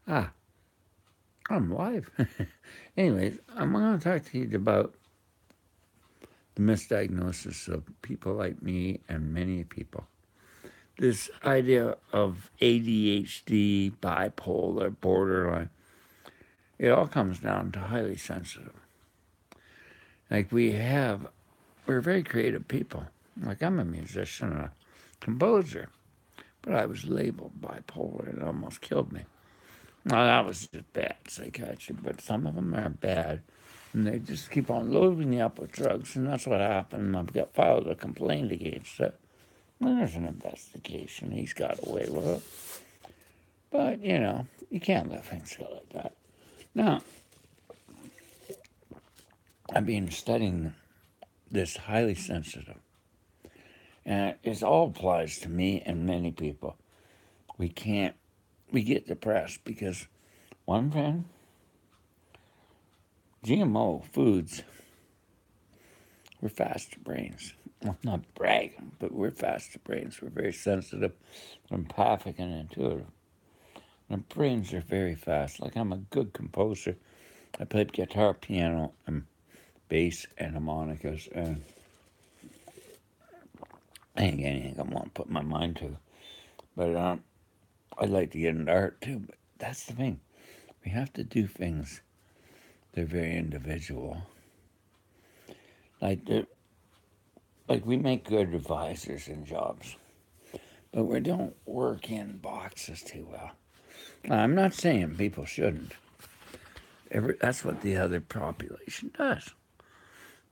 Ah, I'm live. Anyways, I'm going to talk to you about the misdiagnosis of people like me and many people. This idea of ADHD, bipolar, borderline, it all comes down to highly sensitive. Like we're very creative people. Like I'm a musician and a composer, but I was labeled bipolar and it almost killed me. Now, that was just bad psychiatry, but some of them are bad. And they just keep on loading you up with drugs, and that's what happened. I've got filed a complaint against it. Well, there's an investigation. He's got away with it. But, you can't let things go like that. Now, I've been studying this highly sensitive, and it all applies to me and many people. We can't, we get depressed because one friend, GMO foods, we're faster brains. Well, not bragging, but we're faster brains. We're very sensitive, empathic, and intuitive. Our brains are very fast. Like I'm a good composer. I played guitar, piano, and bass and harmonicas, and I ain't anything I want to put my mind to. But I'd like to get into art too. But that's the thing. We have to do things that are very individual. Like like we make good advisors in jobs, but we don't work in boxes too well. Now, I'm not saying people shouldn't. That's what the other population does.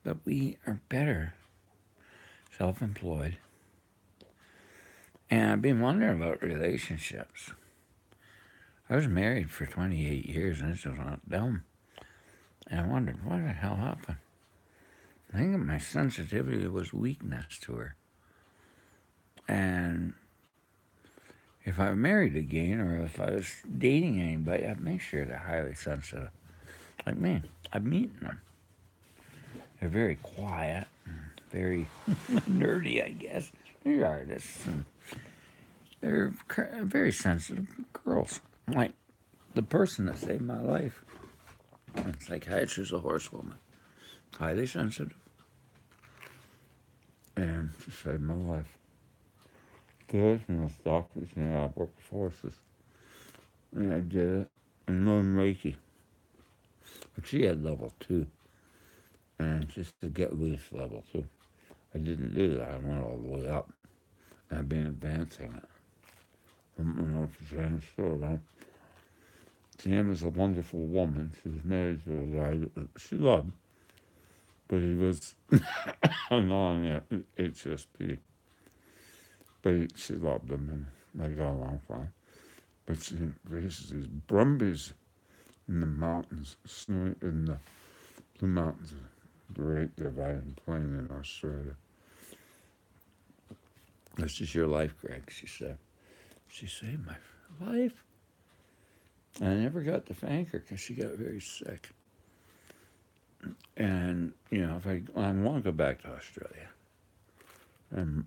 But we are better self employed. And I've been wondering about relationships. I was married for 28 years and this was not dumb. And I wondered, what the hell happened? I think my sensitivity was weakness to her. And if I married again or if I was dating anybody, I'd make sure they're highly sensitive. Like me, I'm meeting them. They're very quiet, and very nerdy, I guess. They're artists and they're very sensitive girls. Like the person that saved my life, a psychiatrist, a horsewoman, highly sensitive, and she saved my life. There's no doctors and I worked forces, and I did it. And learned Reiki, but she had level 2, and just to get loose level 2. I didn't do that. I went all the way up, and I've been advancing it. I don't know if it's understood. Jan is a wonderful woman. She was married to a guy that she loved, but he was non HSP. But she loved him, and they got along fine. But she raises these brumbies in the mountains, snow in the Blue Mountains, the Great Dividing Plain in Australia. This is your life, Greg, she said. She saved my life. And I never got to thank her because she got very sick. And, if I want to go back to Australia. And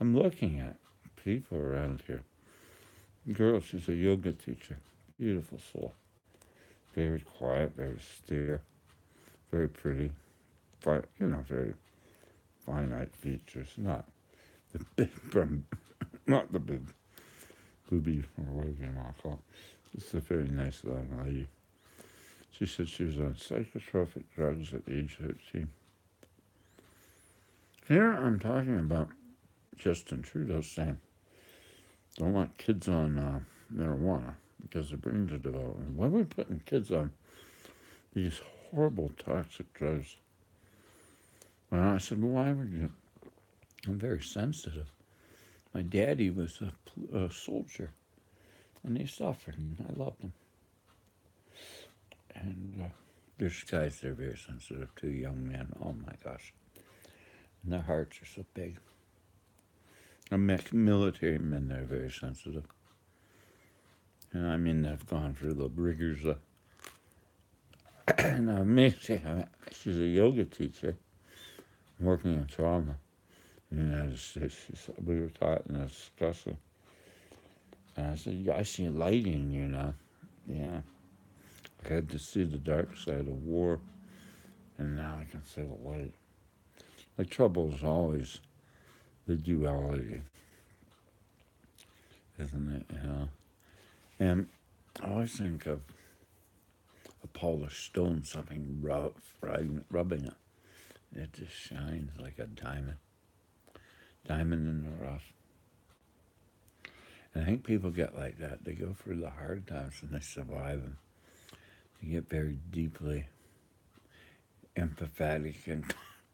I'm looking at people around here. Girl, she's a yoga teacher. Beautiful soul. Very quiet, very austere, very pretty. Very finite features. Not the big, not the big booby or whatever you want to call it. Just a very nice lady. She said she was on psychotropic drugs at age 13. Here I'm talking about Justin Trudeau saying, don't want kids on marijuana because it brings a development. Why are we putting kids on these horrible toxic drugs? Well, I said, well, why would you? I'm very sensitive. My daddy was a soldier, and he suffered, and I loved him. And there's guys that are very sensitive too, young men. Oh my gosh. And their hearts are so big. And military men that are very sensitive. And I mean, they've gone through the rigors of. Now, she's a yoga teacher working in trauma in the United States. We were taught in a discussion And I said, yeah, I see light in you now. Yeah. I had to see the dark side of war, and now I can see the light. The trouble is always the duality, isn't it? You know? And I always think of a polished stone, something rough, rubbing it. It just shines like a diamond, diamond in the rough. And I think people get like that. They go through the hard times and they survive them. They get very deeply empathetic and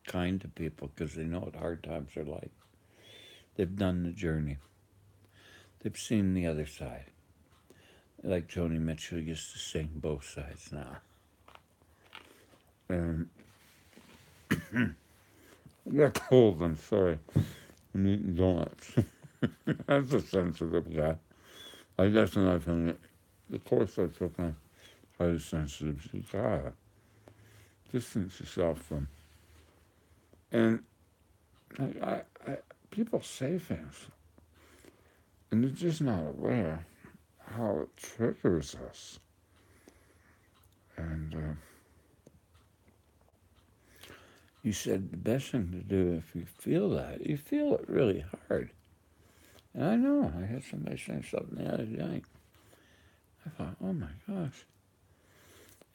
kind to people because they know what hard times are like. They've done the journey. They've seen the other side. Like Joni Mitchell used to sing both sides now. And I got cold, I'm sorry. I'm eating donuts. That's a sensitive guy. I guess another thing, the course I took on highly sensitive, you gotta distance yourself from. And people say things, and they're just not aware how it triggers us. And you said the best thing to do if you feel that, you feel it really hard. And I know, I had somebody saying something the other day. I thought, oh my gosh.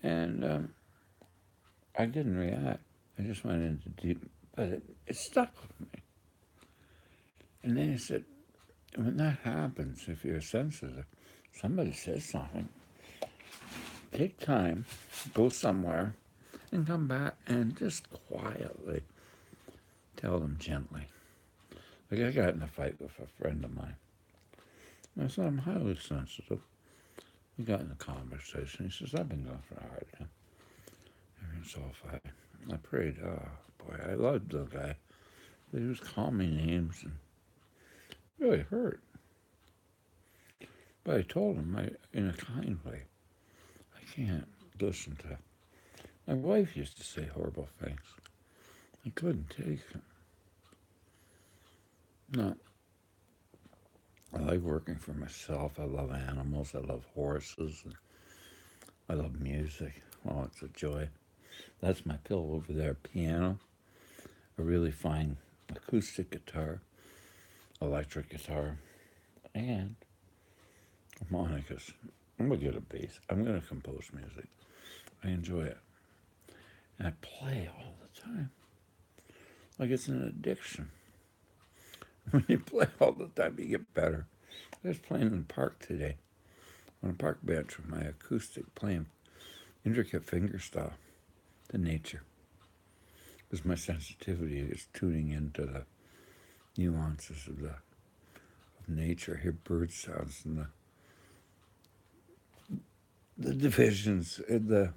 And I didn't react. I just went into deep, but it stuck with me. And then he said, when that happens, if you're sensitive, somebody says something, take time, go somewhere, and come back and just quietly tell them gently. Like I got in a fight with a friend of mine. I said, I'm highly sensitive. We got in a conversation. He says, I've been going for a hard time. Everything's all fine. I prayed, oh boy, I loved the guy. He was calling me names and really hurt. But I told him in a kind way, I can't listen to. My wife used to say horrible things. I couldn't take them. No, I like working for myself. I love animals. I love horses. And I love music. Oh, it's a joy. That's my pillow over there. Piano, a really fine acoustic guitar, electric guitar, and harmonicas. I'm gonna get a bass. I'm gonna compose music. I enjoy it. And I play all the time. Like it's an addiction. When you play all the time, you get better. I was playing in the park today on a park bench with my acoustic playing intricate fingerstyle to nature. Because my sensitivity is tuning into the nuances of nature. I hear bird sounds and the divisions, I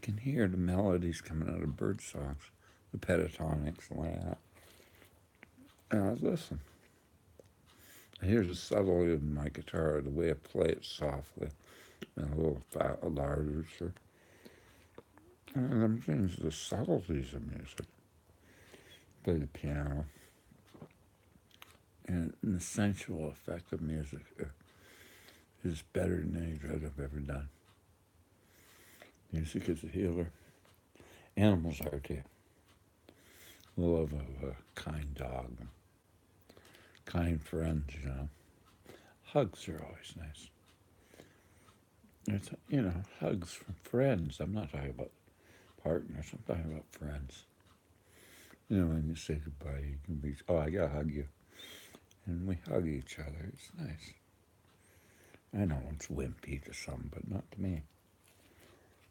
can hear the melodies coming out of bird songs, the pentatonics and like that. And I listen. I hear the subtlety of my guitar, the way I play it softly and a little louder. And I'm getting to the subtleties of music. Play the piano. And the sensual effect of music is better than any drug I've ever done. Music is a healer. Animals are too. The love of a kind dog, kind friends, Hugs are always nice. It's, hugs from friends. I'm not talking about partners. I'm talking about friends. When you say goodbye, you can be, oh, I gotta hug you. And we hug each other. It's nice. I know it's wimpy to some, but not to me.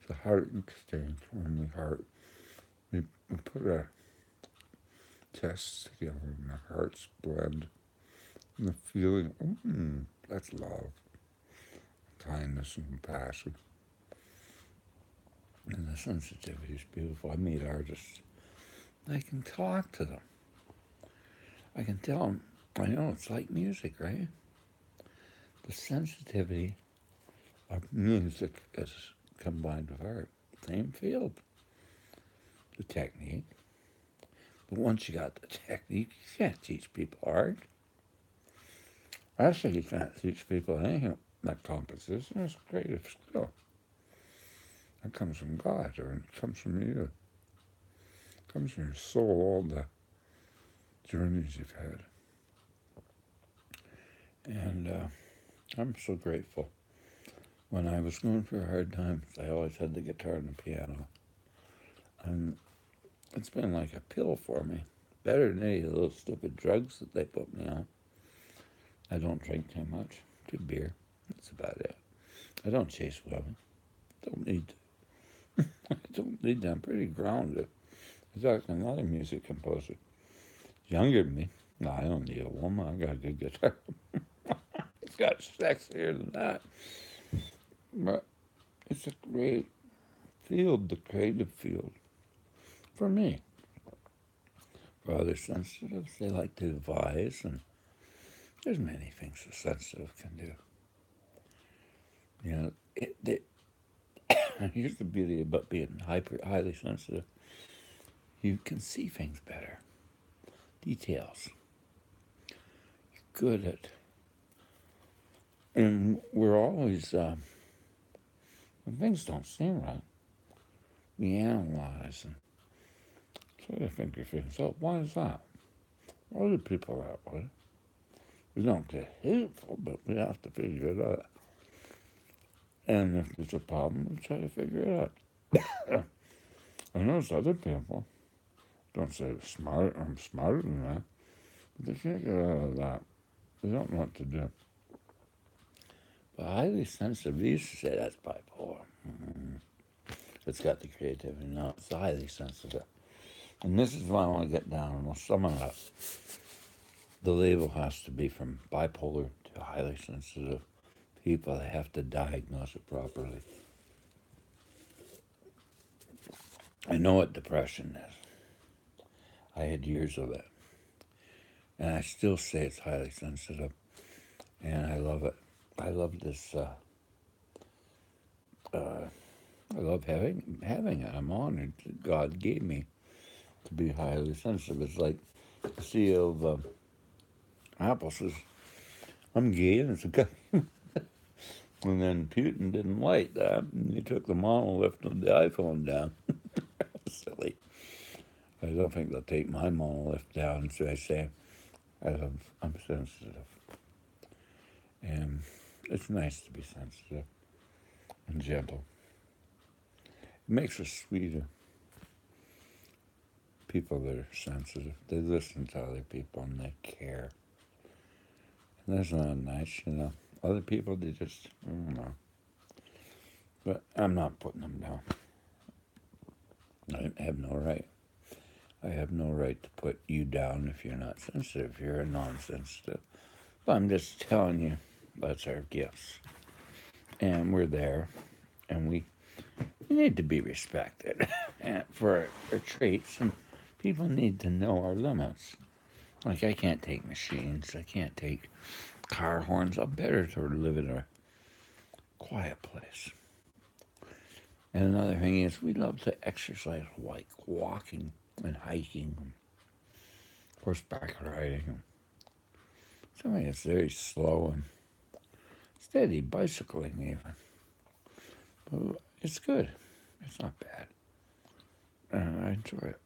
It's a heart exchange when we put our chests together and our hearts blend. And the feeling, that's love, kindness and compassion. And the sensitivity is beautiful. I meet artists. I can talk to them. I can tell them, I know it's like music, right? The sensitivity of music is combined with art. Same field. The technique. But once you got the technique, you can't teach people art. Actually, you can't teach people anything like composition. It's a creative skill. It comes from God, or it comes from you. It comes from your soul, all the journeys you've had. And I'm so grateful. When I was going through hard times, I always had the guitar and the piano. And it's been like a pill for me. Better than any of those stupid drugs that they put me on. I don't drink too much. 2 beer. That's about it. I don't chase women. Don't need to. I don't need to. I'm pretty grounded. I talked to another music composer. Younger than me. No, I don't need a woman. I got a good guitar. It's got sexier than that. But it's a great field, the creative field. For me. For other sensitives, they like to devise, and there's many things a sensitive can do. You know, here's the beauty about being highly sensitive. You can see things better. Details. You're good at. And we're always, when things don't seem right, we analyze and try to figure things out. Why is that? Why do people that way? We don't get hateful, but we have to figure it out. And if there's a problem, we try to figure it out. And those other people don't say I'm smarter than that, but they can't get out of that. They don't know what to do. But highly sensitive, we used to say that's bipolar. It's got the creativity. No, it's highly sensitive. And this is why I want to get down and sum it up. The label has to be from bipolar to highly sensitive people. They have to diagnose it properly. I know what depression is. I had years of it. And I still say it's highly sensitive. And I love it. I love this. I love having it. I'm honored that God gave me to be highly sensitive. It's like the CEO of Apple says, I'm gay, and it's a guy. And then Putin didn't like that. And he took the monolith of the iPhone down. Silly. I don't think they'll take my monolith down. So I say, I'm sensitive. And it's nice to be sensitive and gentle. It makes us sweeter. People that are sensitive, they listen to other people and they care. And that's not nice, you know. Other people, they just, I don't know. But I'm not putting them down. I have no right. I have no right to put you down if you're not sensitive. You're a non-sensitive. But I'm just telling you, that's our gifts. And we're there. And we need to be respected for our traits. And people need to know our limits. Like, I can't take machines. I can't take car horns. I'm better to live in a quiet place. And another thing is, we love to exercise, like walking and hiking, and horseback riding. Something that's very slow and steady, bicycling even. But it's good. It's not bad. And I enjoy it.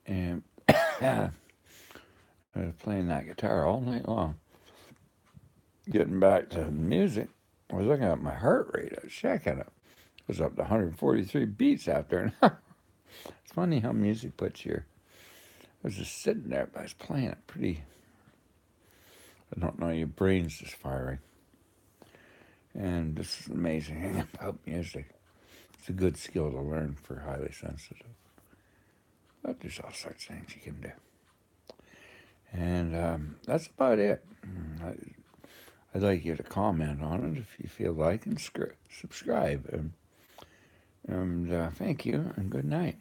And I was playing that guitar all night long. Getting back to the music, I was looking at my heart rate. I was checking it. It was up to 143 beats after an hour. It's funny how music puts your... I was just sitting there, but I was playing it pretty... I don't know, your brain's just firing. And this is the amazing thing about music. It's a good skill to learn for highly sensitive. But there's all sorts of things you can do. And that's about it. I'd like you to comment on it if you feel like, and subscribe. And thank you, and good night.